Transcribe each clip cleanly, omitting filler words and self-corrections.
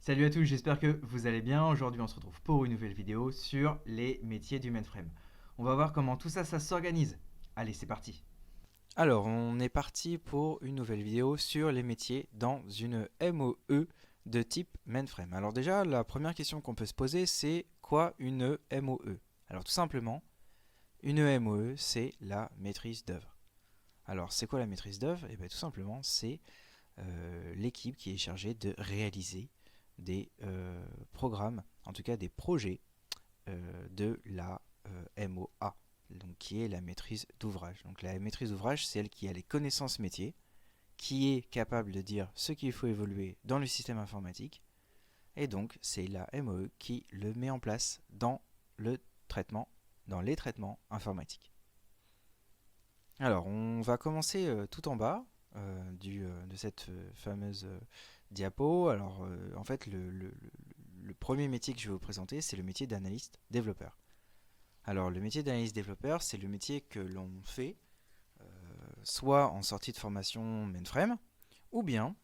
Salut à tous, j'espère que vous allez bien. Aujourd'hui, on se retrouve pour une nouvelle vidéo sur les métiers du mainframe. On va voir comment tout ça, ça s'organise. Allez, c'est parti. Alors, on est parti pour une nouvelle vidéo sur les métiers dans une MOE de type mainframe. Alors déjà, la première question qu'on peut se poser, c'est quoi une MOE? Alors tout simplement, une MOE, c'est la maîtrise d'œuvre. Alors, c'est quoi la maîtrise d'œuvre? Et bien tout simplement, c'est l'équipe qui est chargée de réaliser des programmes, en tout cas des projets de la MOA, donc qui est la maîtrise d'ouvrage. Donc la maîtrise d'ouvrage, c'est elle qui a les connaissances métiers, qui est capable de dire ce qu'il faut évoluer dans le système informatique, et donc c'est la MOE qui le met en place dans le traitement, dans les traitements informatiques. Alors, on va commencer tout en bas de cette fameuse diapo. Alors, en fait, le premier métier que je vais vous présenter, c'est le métier d'analyste développeur. Alors, le métier d'analyste développeur, c'est le métier que l'on fait soit en sortie de formation mainframe, ou bien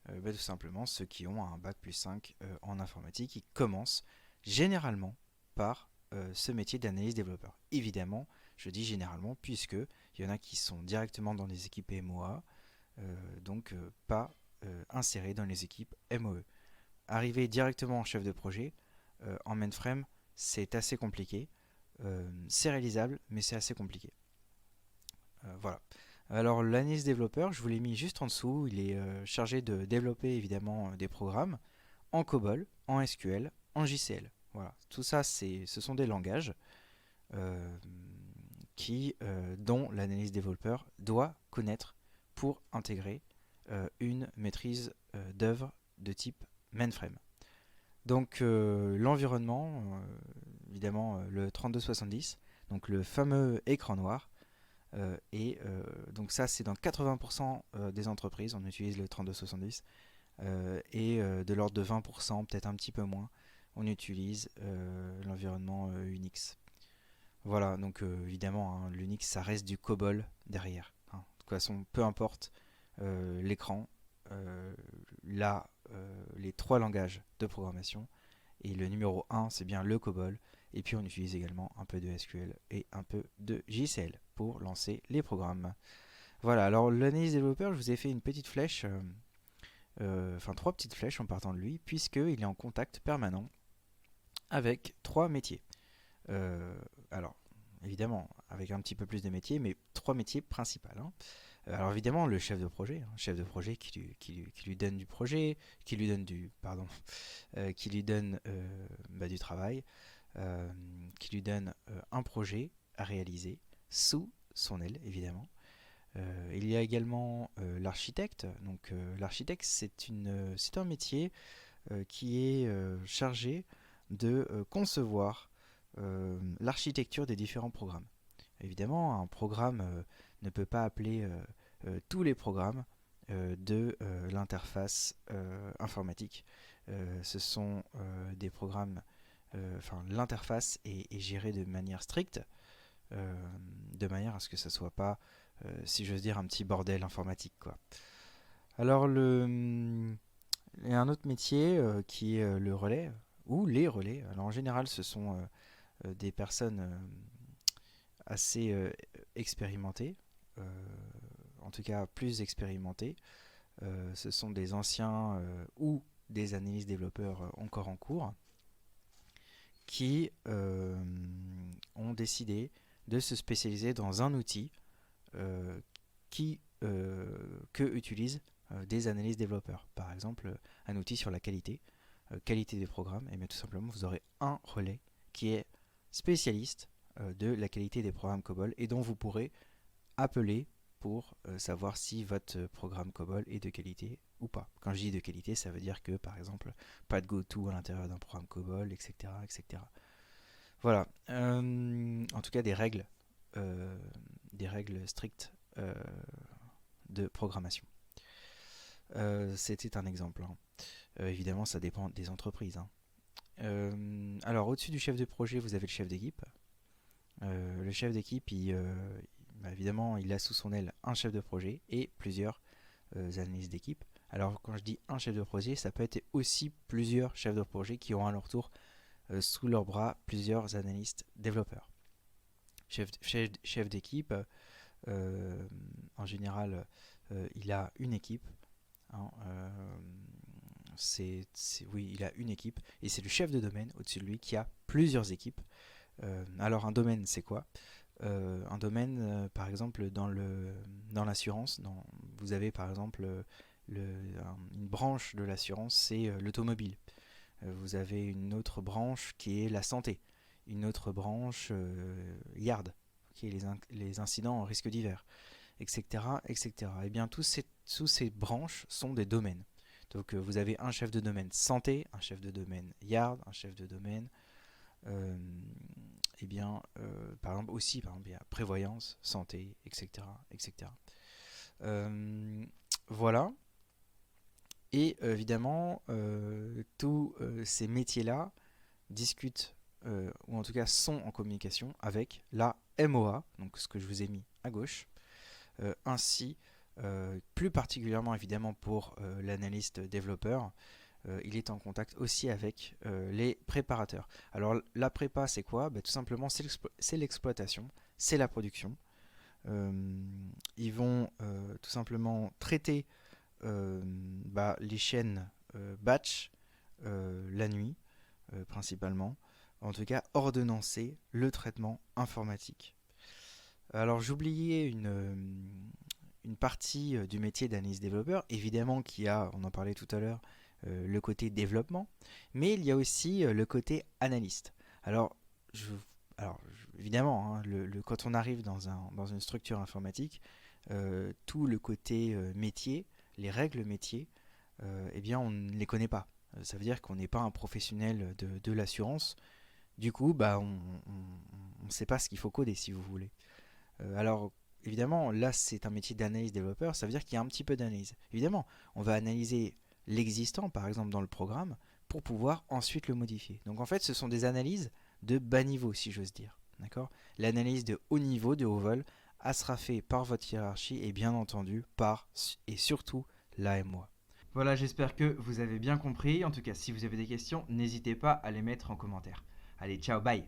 tout simplement ceux qui ont un bac plus 5 en informatique, qui commencent généralement par ce métier d'analyse développeur. Évidemment, je dis généralement puisque il y en a qui sont directement dans les équipes MOA, donc pas insérés dans les équipes MOE. Arriver directement en chef de projet en mainframe, c'est assez compliqué. C'est réalisable, mais c'est assez compliqué. Voilà. Alors l'analyse développeur, je vous l'ai mis juste en dessous. Il est chargé de développer évidemment des programmes en COBOL, en SQL, en JCL. Voilà. Tout ça, ce sont des langages euh, dont l'analyse développeur doit connaître pour intégrer une maîtrise d'œuvre de type mainframe. Donc l'environnement, évidemment le 3270, donc le fameux écran noir. Donc ça, c'est dans 80% des entreprises, on utilise le 3270. De l'ordre de 20%, peut-être un petit peu moins, on utilise l'environnement Unix. Voilà, donc évidemment, hein, l'Unix, ça reste du COBOL derrière, hein. De toute façon, peu importe l'écran, là, les trois langages de programmation, et le numéro un, c'est bien le COBOL. Et puis on utilise également un peu de SQL et un peu de JCL pour lancer les programmes. Voilà, alors l'analyse développeur, je vous ai fait une petite flèche, enfin trois petites flèches en partant de lui, puisqu'il est en contact permanent avec trois métiers. Euh, alors, évidemment, avec un petit peu plus de métiers, mais trois métiers principaux, hein. Alors évidemment, le chef de projet, hein, chef de projet qui lui donne du projet, qui lui donne du, pardon, qui lui donne du travail, euh, qui lui donne un projet à réaliser sous son aile, évidemment. Il y a également l'architecte. Donc l'architecte, c'est un métier qui est chargé de concevoir l'architecture des différents programmes. Évidemment, un programme ne peut pas appeler tous les programmes de l'interface informatique. Ce sont des programmes, enfin l'interface est gérée de manière stricte, de manière à ce que ça soit pas, si j'ose dire, un petit bordel informatique, quoi. Alors il y a un autre métier qui est le relais ou les relais. Alors en général, ce sont des personnes assez expérimentées, euh, en tout cas plus expérimentées. Ce sont des anciens ou des analystes développeurs encore en cours qui ont décidé de se spécialiser dans un outil euh, que utilisent des analystes développeurs. Par exemple, un outil sur la qualité, qualité des programmes, et bien tout simplement vous aurez un relais qui est spécialiste de la qualité des programmes COBOL et dont vous pourrez appeler pour savoir si votre programme COBOL est de qualité ou pas. Quand je dis de qualité, ça veut dire que par exemple pas de GoTo à l'intérieur d'un programme COBOL, etc., etc. Voilà. En tout cas, euh, des règles strictes de programmation. C'était un exemple, hein. Évidemment, ça dépend des entreprises, hein. Alors, au-dessus du chef de projet, vous avez le chef d'équipe. Le chef d'équipe, évidemment, il a sous son aile un chef de projet et plusieurs analystes d'équipe. Alors quand je dis un chef de projet, ça peut être aussi plusieurs chefs de projet qui ont à leur tour sous leur bras plusieurs analystes développeurs. Chef d'équipe, en général, il a une équipe. Hein, oui, il a une équipe et c'est le chef de domaine au-dessus de lui qui a plusieurs équipes. Alors un domaine, c'est quoi? Un domaine, par exemple, dans l'assurance, vous avez par exemple une branche de l'assurance, c'est l'automobile. Vous avez une autre branche qui est la santé, une autre branche yard, qui est les incidents en risque divers, etc., etc. Et bien tous ces branches sont des domaines. Donc vous avez un chef de domaine santé, un chef de domaine yard, un chef de domaine par exemple, il y a prévoyance, santé, etc. etc. Voilà. Et évidemment, tous ces métiers-là discutent, ou en tout cas sont en communication avec la MOA, donc ce que je vous ai mis à gauche, ainsi, plus particulièrement évidemment pour l'analyste développeur, il est en contact aussi avec les préparateurs. Alors la prépa c'est quoi? Tout simplement c'est l'exploitation, c'est la production. Ils vont tout simplement traiter les chaînes batch la nuit principalement. En tout cas ordonnancer le traitement informatique. Alors j'oubliais une partie du métier d'analyse développeur, évidemment on en parlait tout à l'heure, le côté développement, mais il y a aussi le côté analyste. Alors, évidemment, hein, quand on arrive dans une structure informatique, tout le côté métier, les règles métiers, eh bien, on ne les connaît pas. Ça veut dire qu'on n'est pas un professionnel de l'assurance. Du coup, on ne sait pas ce qu'il faut coder, si vous voulez. Alors, évidemment, là, c'est un métier d'analyse développeur, ça veut dire qu'il y a un petit peu d'analyse. Évidemment, on va analyser l'existant, par exemple dans le programme, pour pouvoir ensuite le modifier. Donc en fait, ce sont des analyses de bas niveau, si j'ose dire. D'accord? L'analyse de haut niveau, de haut vol, sera fait par votre hiérarchie et bien entendu par et surtout l'AMOA. Voilà, j'espère que vous avez bien compris. En tout cas, si vous avez des questions, n'hésitez pas à les mettre en commentaire. Allez, ciao, bye!